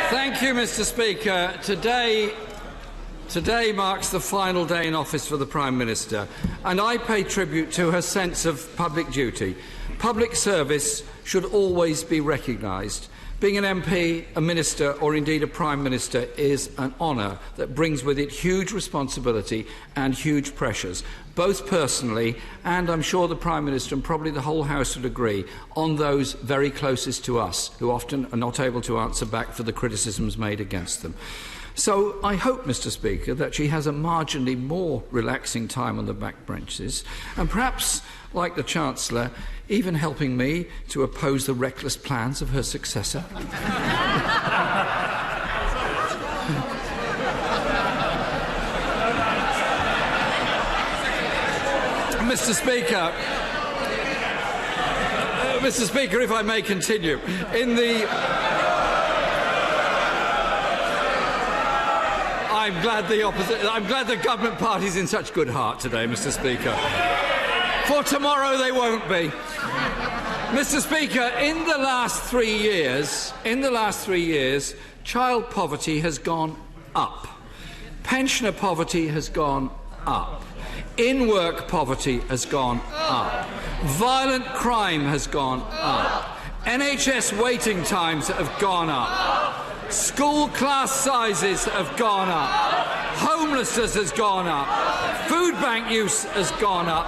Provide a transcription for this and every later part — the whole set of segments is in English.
Thank you, Mr. Speaker. Today marks the final day in office for the Prime Minister, and I pay tribute to her sense of public duty. Public service should always be recognised. Being an MP, a minister, or indeed a Prime Minister is an honour that brings with it huge responsibility and huge pressures, both personally and, I'm sure, the Prime Minister and probably the whole House would agree, on those very closest to us who often are not able to answer back for the criticisms made against them. So I hope, Mr. Speaker, that she has a marginally more relaxing time on the back benches and perhaps, like the Chancellor, even helping me to oppose the reckless plans of her successor. Mr. Speaker, if I may continue, I'm glad the government party's in such good heart today, Mr. Speaker. For tomorrow they won't be. Mr. Speaker, in the last 3 years, child poverty has gone up. Pensioner poverty has gone up. In-work poverty has gone up. Violent crime has gone up. NHS waiting times have gone up. School class sizes have gone up. Homelessness has gone up. Food bank use has gone up.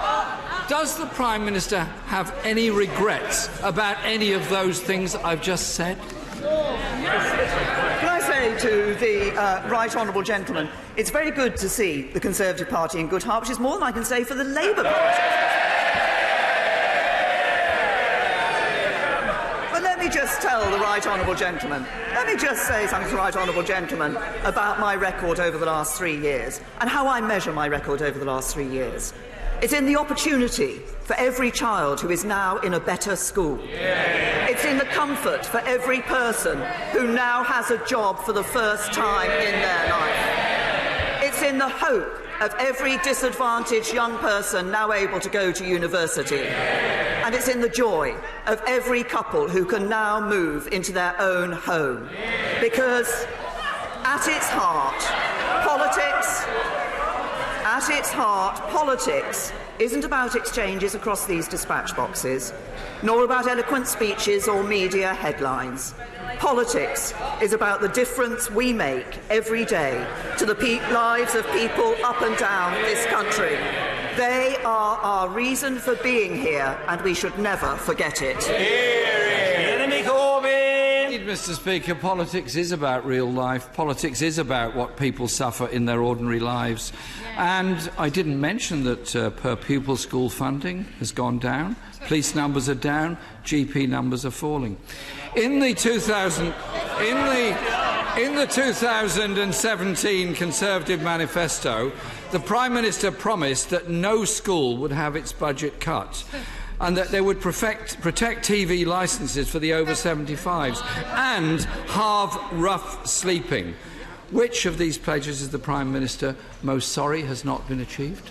Does the Prime Minister have any regrets about any of those things I've just said? Can I say to the right honourable gentleman, it's very good to see the Conservative Party in good heart, which is more than I can say for the Labour Party. Let me just tell the right honourable gentleman, let me just say something to the right honourable gentleman about my record over the last 3 years and how I measure my record over the last 3 years. It's in the opportunity for every child who is now in a better school. Yeah. It's in the comfort for every person who now has a job for the first time in their life. It's in the hope of every disadvantaged young person now able to go to university. And it's in the joy of every couple who can now move into their own home. Because at its heart, politics isn't about exchanges across these dispatch boxes, nor about eloquent speeches or media headlines. Politics is about the difference we make every day to the lives of people up and down this country. They are our reason for being here, and we should never forget it. Mr. Speaker, politics is about real life. Politics is about what people suffer in their ordinary lives. And I didn't mention that per pupil school funding has gone down. Police numbers are down. GP numbers are falling. In the 2017 Conservative manifesto, the Prime Minister promised that no school would have its budget cut, and that they would protect TV licences for the over 75s and halve rough sleeping. Which of these pledges is the Prime Minister most sorry has not been achieved?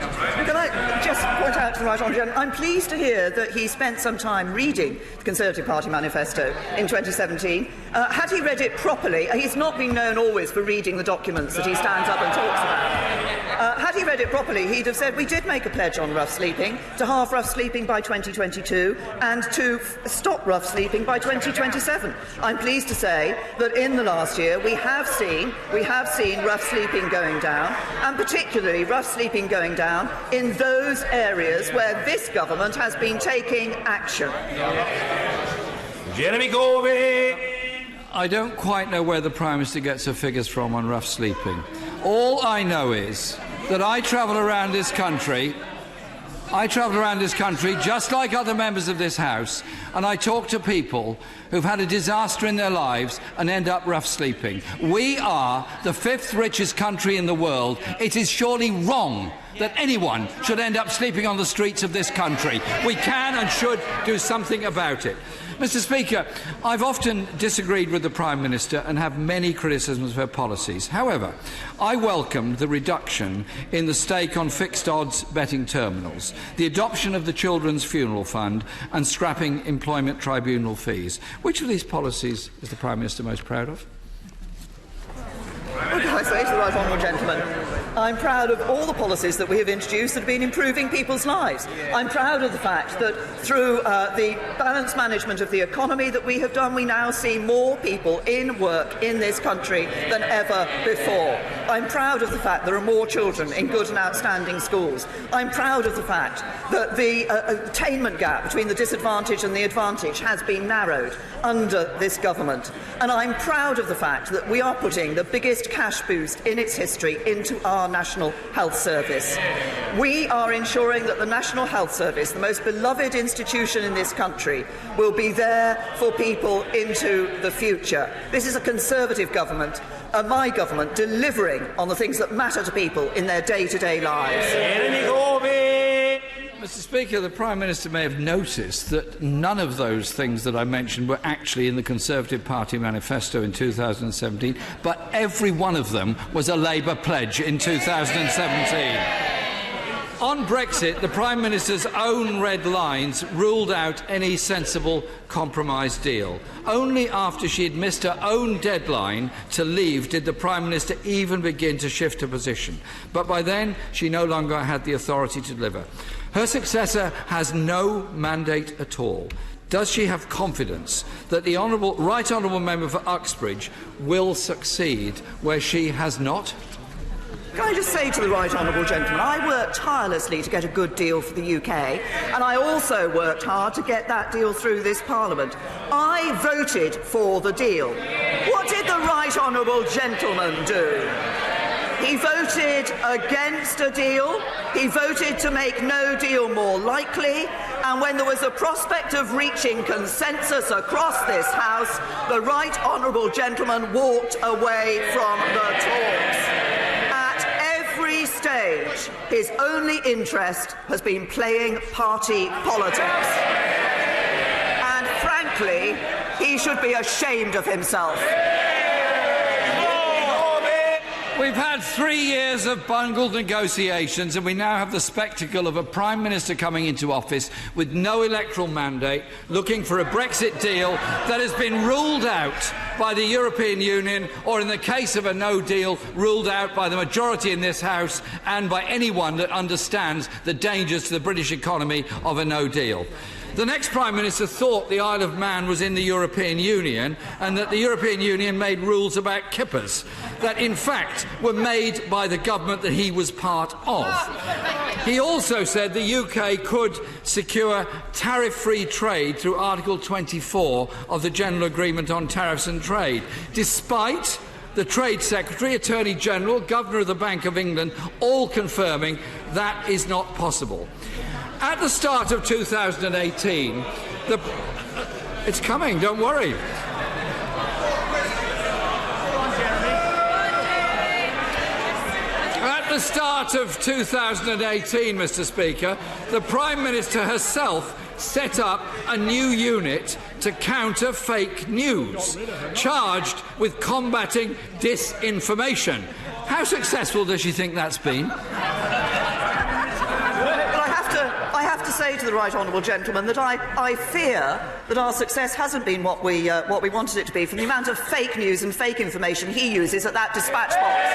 Can I just point out to the right honourable gentleman, I'm pleased to hear that he spent some time reading the Conservative Party manifesto in 2017. Had he read it properly, he's not been known always for reading the documents that he stands up and talks about. Had he read it properly, he'd have said we did make a pledge on rough sleeping, to halve rough sleeping by 2022 and to stop rough sleeping by 2027. I'm pleased to say that in the last year we have seen rough sleeping going down, and particularly rough sleeping going down in those areas where this government has been taking action. Jeremy Corbyn. I don't quite know where the Prime Minister gets her figures from on rough sleeping. All I know is that I travel around this country just like other members of this House, and I talk to people who've had a disaster in their lives and end up rough sleeping. We are the 5th richest country in the world. It is surely wrong that anyone should end up sleeping on the streets of this country. We can and should do something about it. Mr. Speaker, I've often disagreed with the Prime Minister and have many criticisms of her policies. However, I welcomed the reduction in the stake on fixed odds betting terminals, the adoption of the Children's Funeral Fund and scrapping employment tribunal fees. Which of these policies is the Prime Minister most proud of? What can I say to the right honourable gentleman? I'm proud of all the policies that we have introduced that have been improving people's lives. I'm proud of the fact that through the balanced management of the economy that we have done, we now see more people in work in this country than ever before. I'm proud of the fact there are more children in good and outstanding schools. I'm proud of the fact that the attainment gap between the disadvantaged and the advantaged has been narrowed under this government. And I'm proud of the fact that we are putting the biggest cash boost in its history into our National Health Service. We are ensuring that the National Health Service, the most beloved institution in this country, will be there for people into the future. This is a Conservative government, my government, delivering on the things that matter to people in their day-to-day lives. Mr. Speaker, the Prime Minister may have noticed that none of those things that I mentioned were actually in the Conservative Party manifesto in 2017, but every one of them was a Labour pledge in 2017. On Brexit, the Prime Minister's own red lines ruled out any sensible compromise deal. Only after she had missed her own deadline to leave did the Prime Minister even begin to shift her position. But by then, she no longer had the authority to deliver. Her successor has no mandate at all. Does she have confidence that the Right Honourable Member for Uxbridge will succeed where she has not? Can I just say to the right honourable gentleman, I worked tirelessly to get a good deal for the UK, and I also worked hard to get that deal through this Parliament. I voted for the deal. What did the right honourable gentleman do? He voted against a deal, he voted to make no deal more likely, and when there was a prospect of reaching consensus across this House, the right honourable gentleman walked away from the talks. Stage, his only interest has been playing party politics. And frankly, he should be ashamed of himself. We've had 3 years of bungled negotiations, and we now have the spectacle of a Prime Minister coming into office with no electoral mandate, looking for a Brexit deal that has been ruled out by the European Union, or in the case of a no deal, ruled out by the majority in this House and by anyone that understands the dangers to the British economy of a no deal. The next Prime Minister thought the Isle of Man was in the European Union and that the European Union made rules about kippers that in fact were made by the government that he was part of. He also said the UK could secure tariff-free trade through Article 24 of the General Agreement on Tariffs and Trade, despite the Trade Secretary, Attorney General, Governor of the Bank of England all confirming that is not possible. At the start of 2018, it's coming, don't worry. At the start of 2018, Mr. Speaker, the Prime Minister herself set up a new unit to counter fake news, charged with combating disinformation. How successful does she think that's been? I have to say to the right honourable gentleman that I fear that our success hasn't been what we wanted it to be, from the amount of fake news and fake information he uses at that dispatch box.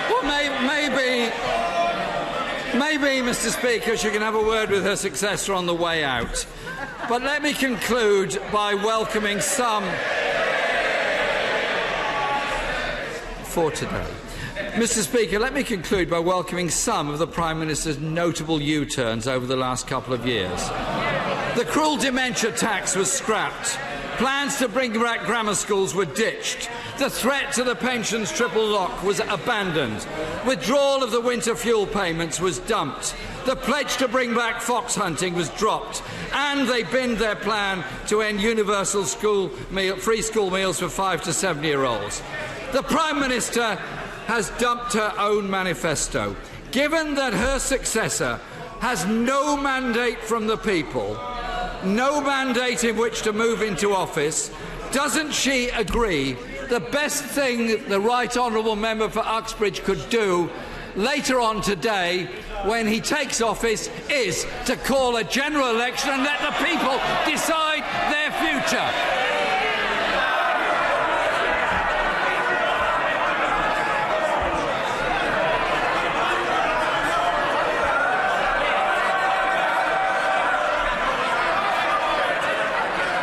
Well, maybe, Mr. Speaker, she can have a word with her successor on the way out. But let me conclude by welcoming some for today. Mr. Speaker, let me conclude by welcoming some of the Prime Minister's notable U-turns over the last couple of years. The cruel dementia tax was scrapped. Plans to bring back grammar schools were ditched. The threat to the pensions triple lock was abandoned. Withdrawal of the winter fuel payments was dumped. The pledge to bring back fox hunting was dropped. And they binned their plan to end universal free school meals for 5 to 7-year-olds. The Prime Minister has dumped her own manifesto. Given that her successor has no mandate from the people, no mandate in which to move into office, doesn't she agree the best thing the Right Honourable Member for Uxbridge could do later on today, when he takes office, is to call a general election and let the people decide their future?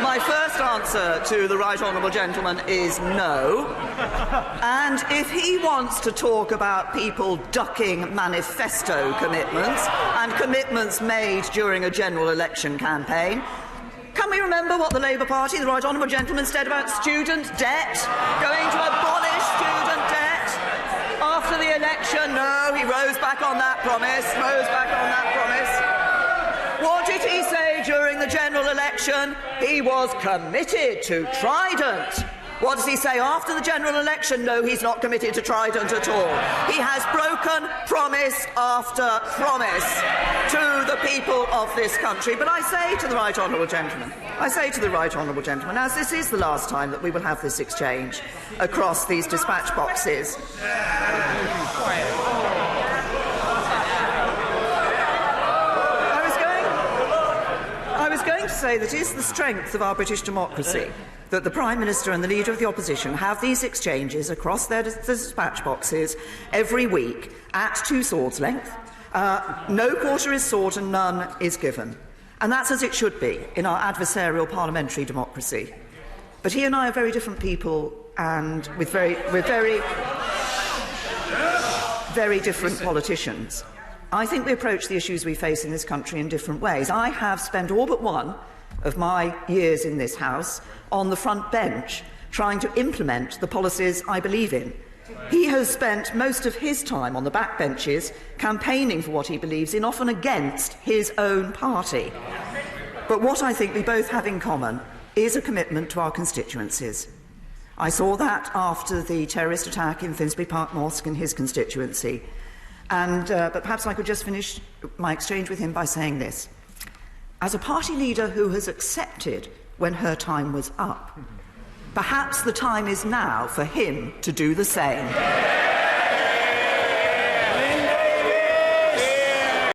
My first answer to the Right Honourable Gentleman is no. And if he wants to talk about people ducking manifesto commitments and commitments made during a general election campaign, can we remember what the Labour Party, the Right Honourable Gentleman, said about student debt? Going to abolish student debt? After the election, no, he rose back on that promise, What did he say during the general election? He was committed to Trident. What does he say after the general election? No, he's not committed to Trident at all. He has broken promise after promise to the people of this country. But I say to the Right Honourable Gentleman, as this is the last time that we will have this exchange across these dispatch boxes, I was going to say that it is the strength of our British democracy that the Prime Minister and the Leader of the Opposition have these exchanges across their dispatch boxes every week at two swords' length. No quarter is sought and none is given. And that's as it should be in our adversarial parliamentary democracy. But he and I are very different people, and with very different politicians. I think we approach the issues we face in this country in different ways. I have spent all but one of my years in this House on the front bench trying to implement the policies I believe in. He has spent most of his time on the back benches campaigning for what he believes in, often against his own party. But what I think we both have in common is a commitment to our constituencies. I saw that after the terrorist attack in Finsbury Park Mosque in his constituency. But perhaps I could just finish my exchange with him by saying this. As a party leader who has accepted when her time was up, perhaps the time is now for him to do the same.